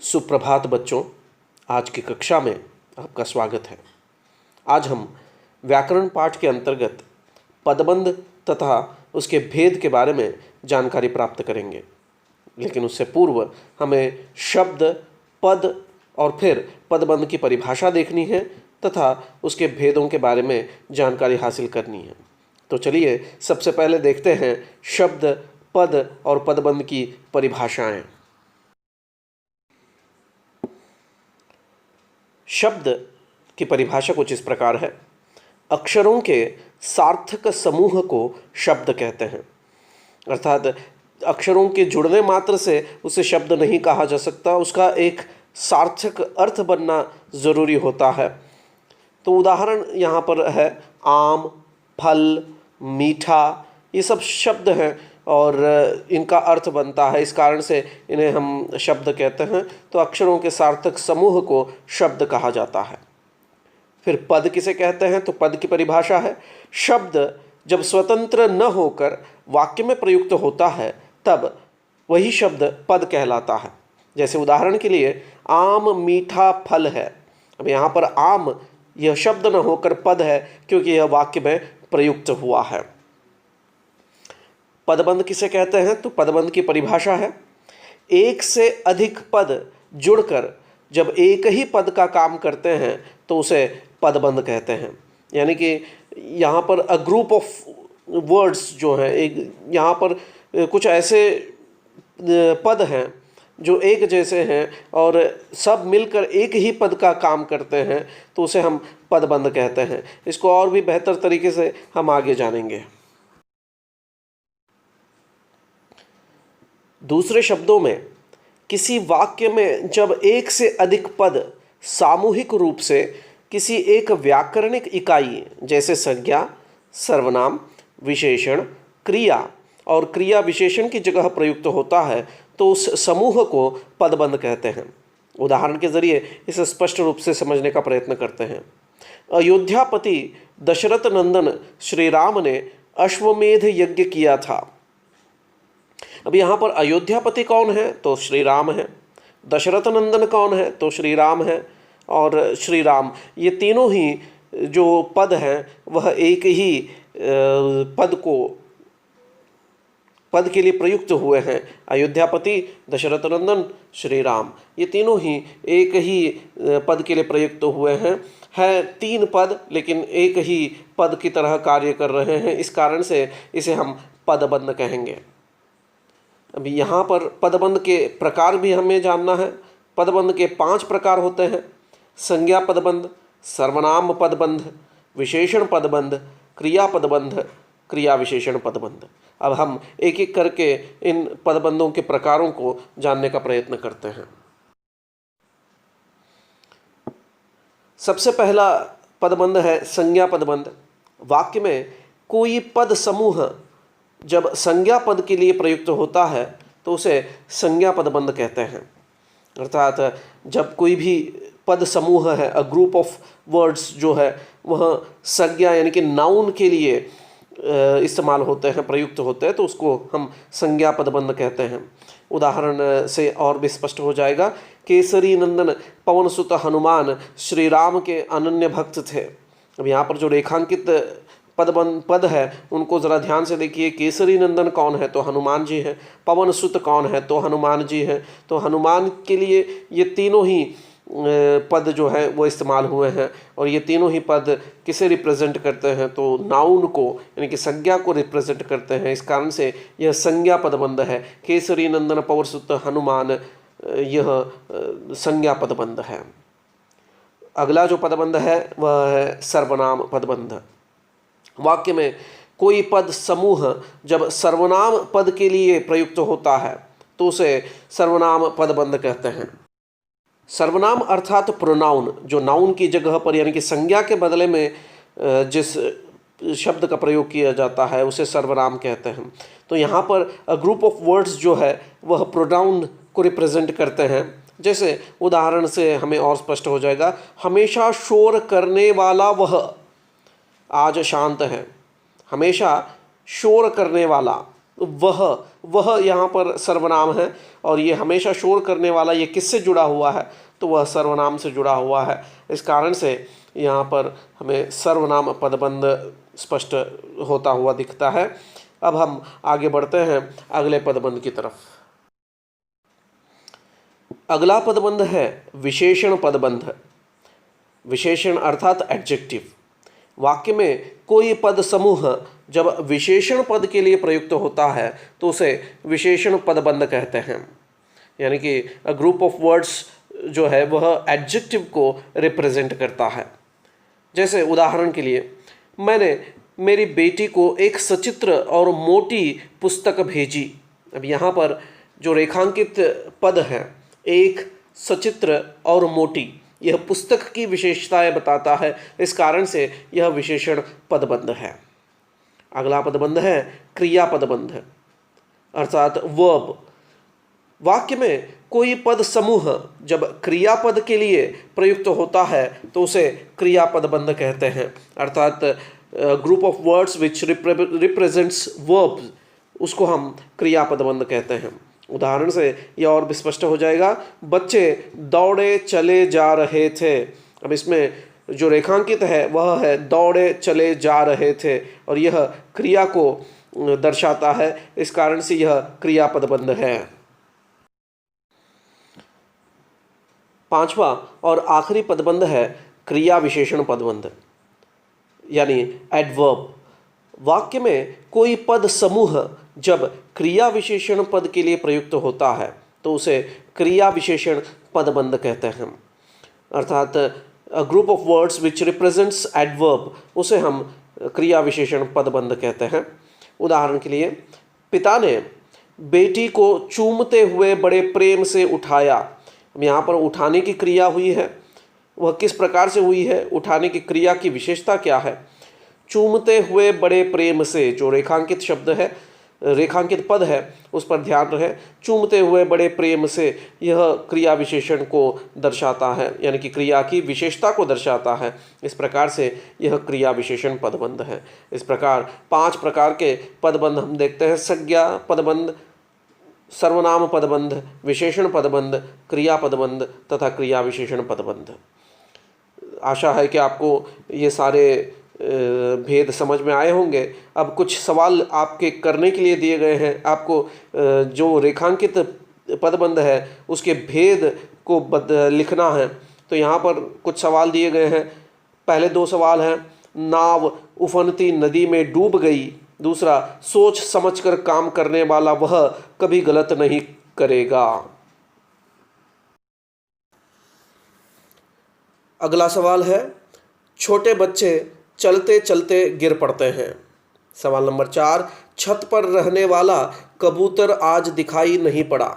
सुप्रभात बच्चों, आज की कक्षा में आपका स्वागत है। आज हम व्याकरण पाठ के अंतर्गत पदबंध तथा उसके भेद के बारे में जानकारी प्राप्त करेंगे, लेकिन उससे पूर्व हमें शब्द, पद और फिर पदबंध की परिभाषा देखनी है तथा उसके भेदों के बारे में जानकारी हासिल करनी है। तो चलिए सबसे पहले देखते हैं शब्द, पद और पदबंध की परिभाषाएं। शब्द की परिभाषा कुछ इस प्रकार है। अक्षरों के सार्थक समूह को शब्द कहते हैं, अर्थात अक्षरों के जुड़ने मात्र से उसे शब्द नहीं कहा जा सकता, उसका एक सार्थक अर्थ बनना ज़रूरी होता है। तो उदाहरण यहाँ पर है आम, फल, मीठा, ये सब शब्द हैं और इनका अर्थ बनता है, इस कारण से इन्हें हम शब्द कहते हैं। तो अक्षरों के सार्थक समूह को शब्द कहा जाता है। फिर पद किसे कहते हैं? तो पद की परिभाषा है, शब्द जब स्वतंत्र न होकर वाक्य में प्रयुक्त होता है तब वही शब्द पद कहलाता है। जैसे उदाहरण के लिए आम मीठा फल है। अब यहाँ पर आम यह शब्द न होकर पद है क्योंकि यह वाक्य में प्रयुक्त हुआ है। पदबंध किसे कहते हैं? तो पदबंध की परिभाषा है, एक से अधिक पद जुड़कर जब एक ही पद का काम करते हैं तो उसे पदबंध कहते हैं। यानी कि यहाँ पर अ ग्रुप ऑफ वर्ड्स जो हैं, एक यहाँ पर कुछ ऐसे पद हैं जो एक जैसे हैं और सब मिलकर एक ही पद का काम करते हैं तो उसे हम पदबंध कहते हैं। इसको और भी बेहतर तरीके से हम आगे जानेंगे। दूसरे शब्दों में, किसी वाक्य में जब एक से अधिक पद सामूहिक रूप से किसी एक व्याकरणिक इकाई जैसे संज्ञा, सर्वनाम, विशेषण, क्रिया और क्रिया विशेषण की जगह प्रयुक्त होता है तो उस समूह को पदबंध कहते हैं। उदाहरण के जरिए इसे स्पष्ट रूप से समझने का प्रयत्न करते हैं। अयोध्यापति दशरथ नंदन श्री राम ने अश्वमेध यज्ञ किया था। अब यहाँ पर अयोध्यापति कौन है? तो श्री राम है। दशरथ नंदन कौन है? तो श्री राम है। और श्री राम, ये तीनों ही जो पद हैं वह एक ही पद के लिए प्रयुक्त हुए हैं। अयोध्यापति, दशरथ नंदन, श्री राम, ये तीनों ही एक ही पद के लिए प्रयुक्त हुए हैं। है तीन पद लेकिन एक ही पद की तरह कार्य कर रहे हैं, इस कारण से इसे हम पदबंध कहेंगे। अभी यहाँ पर पदबंध के प्रकार भी हमें जानना है। पदबंध के 5 प्रकार होते हैं: संज्ञा पदबंध, सर्वनाम पदबंध, विशेषण पदबंध, क्रिया पदबंध, क्रिया विशेषण पदबंध। अब हम एक एक करके इन पदबंधों के प्रकारों को जानने का प्रयत्न करते हैं। सबसे पहला पदबंध है संज्ञा पदबंध। वाक्य में कोई पद समूह जब संज्ञा पद के लिए प्रयुक्त होता है तो उसे संज्ञा पदबंध कहते हैं। अर्थात जब कोई भी पद समूह है, अ ग्रुप ऑफ वर्ड्स जो है, वह संज्ञा यानी कि नाउन के लिए इस्तेमाल होते हैं, प्रयुक्त होते हैं, तो उसको हम संज्ञा पदबंध कहते हैं। उदाहरण से और भी स्पष्ट हो जाएगा। केसरी नंदन पवन सुत हनुमान श्री राम के अनन्य भक्त थे। अब यहाँ पर जो रेखांकित पद है उनको ज़रा ध्यान से देखिए। केसरी नंदन कौन है? तो हनुमान जी हैं। पवन सुत कौन है? तो हनुमान जी हैं। तो हनुमान के लिए ये तीनों ही पद जो है वो इस्तेमाल हुए हैं और ये तीनों ही पद किसे रिप्रेजेंट करते हैं? तो नाउन को, यानी कि संज्ञा को रिप्रेजेंट करते हैं। इस कारण से यह संज्ञा पदबंध है। केसरी नंदन पवन सुत हनुमान, यह संज्ञा पदबंध है। अगला जो पदबंध है वह है सर्वनाम पदबंध। वाक्य में कोई पद समूह जब सर्वनाम पद के लिए प्रयुक्त होता है तो उसे सर्वनाम पदबंध कहते हैं। सर्वनाम अर्थात प्रोनाउन, जो नाउन की जगह पर यानी कि संज्ञा के बदले में जिस शब्द का प्रयोग किया जाता है उसे सर्वनाम कहते हैं। तो यहाँ पर अ ग्रुप ऑफ वर्ड्स जो है वह प्रोनाउन को रिप्रेजेंट करते हैं। जैसे उदाहरण से हमें और स्पष्ट हो जाएगा, हमेशा शोर करने वाला वह आज शांत है। हमेशा शोर करने वाला वह यहाँ पर सर्वनाम है और ये हमेशा शोर करने वाला, ये किससे जुड़ा हुआ है, तो वह सर्वनाम से जुड़ा हुआ है। इस कारण से यहाँ पर हमें सर्वनाम पदबंध स्पष्ट होता हुआ दिखता है। अब हम आगे बढ़ते हैं अगले पदबंध की तरफ। अगला पदबंध है विशेषण पदबंध। विशेषण अर्थात एडजेक्टिव। वाक्य में कोई पद समूह जब विशेषण पद के लिए प्रयुक्त होता है तो उसे विशेषण पदबंध कहते हैं। यानी कि अ ग्रुप ऑफ वर्ड्स जो है वह एडजेक्टिव को रिप्रेजेंट करता है। जैसे उदाहरण के लिए, मैंने मेरी बेटी को एक सचित्र और मोटी पुस्तक भेजी। अब यहाँ पर जो रेखांकित पद है, एक, सचित्र और मोटी, यह पुस्तक की विशेषताएं बताता है। इस कारण से यह विशेषण पदबंध है। अगला पदबंध है क्रिया पदबंध अर्थात वर्ब। वाक्य में कोई पद समूह जब क्रियापद के लिए प्रयुक्त होता है तो उसे क्रिया पदबंध कहते हैं। अर्थात group of words which represents verbs, उसको हम क्रिया पदबंध कहते हैं। उदाहरण से यह और भी स्पष्ट हो जाएगा, बच्चे दौड़े चले जा रहे थे। अब इसमें जो रेखांकित है वह है दौड़े चले जा रहे थे और यह क्रिया को दर्शाता है। इस कारण से यह क्रिया पदबंध है। पांचवा और आखिरी पदबंध है क्रिया विशेषण पदबंध यानी एडवर्ब। वाक्य में कोई पद समूह जब क्रिया विशेषण पद के लिए प्रयुक्त होता है तो उसे क्रिया विशेषण पदबंध कहते हैं। अर्थात a group of words which represents adverb, उसे हम क्रिया विशेषण पदबंध कहते हैं। उदाहरण के लिए, पिता ने बेटी को चूमते हुए बड़े प्रेम से उठाया। यहाँ पर उठाने की क्रिया हुई है, वह किस प्रकार से हुई है, उठाने की क्रिया की विशेषता क्या है। चूमते हुए बड़े प्रेम से, जो रेखांकित शब्द है, रेखांकित पद है, उस पर ध्यान रहे। चूमते हुए बड़े प्रेम से, यह क्रिया विशेषण को दर्शाता है, यानी कि क्रिया की विशेषता को दर्शाता है। इस प्रकार से यह क्रिया विशेषण पदबंध है। इस प्रकार 5 प्रकार के पदबंध हम देखते हैं: संज्ञा पदबंध, सर्वनाम पदबंध, विशेषण पदबंध, क्रिया पदबंध तथा क्रिया विशेषण पदबंध। आशा है कि आपको ये सारे भेद समझ में आए होंगे। अब कुछ सवाल आपके करने के लिए दिए गए हैं। आपको जो रेखांकित पदबंध है उसके भेद को लिखना है। तो यहाँ पर कुछ सवाल दिए गए हैं। पहले 2 सवाल हैं, नाव उफनती नदी में डूब गई। दूसरा, सोच समझकर काम करने वाला वह कभी गलत नहीं करेगा। अगला सवाल है, छोटे बच्चे चलते चलते गिर पड़ते हैं। सवाल नंबर 4, छत पर रहने वाला कबूतर आज दिखाई नहीं पड़ा।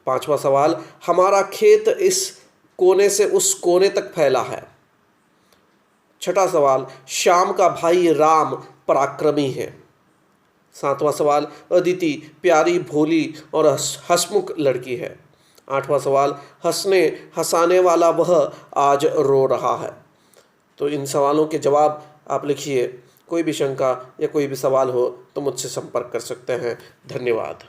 5वां सवाल, हमारा खेत इस कोने से उस कोने तक फैला है। 6वां सवाल, श्याम का भाई राम पराक्रमी है। 7वां सवाल, अदिति प्यारी, भोली और हंसमुख लड़की है। 8वां सवाल, हंसने हंसाने वाला वह आज रो रहा है। तो इन सवालों के जवाब आप लिखिए। कोई भी शंका या कोई भी सवाल हो तो मुझसे संपर्क कर सकते हैं। धन्यवाद।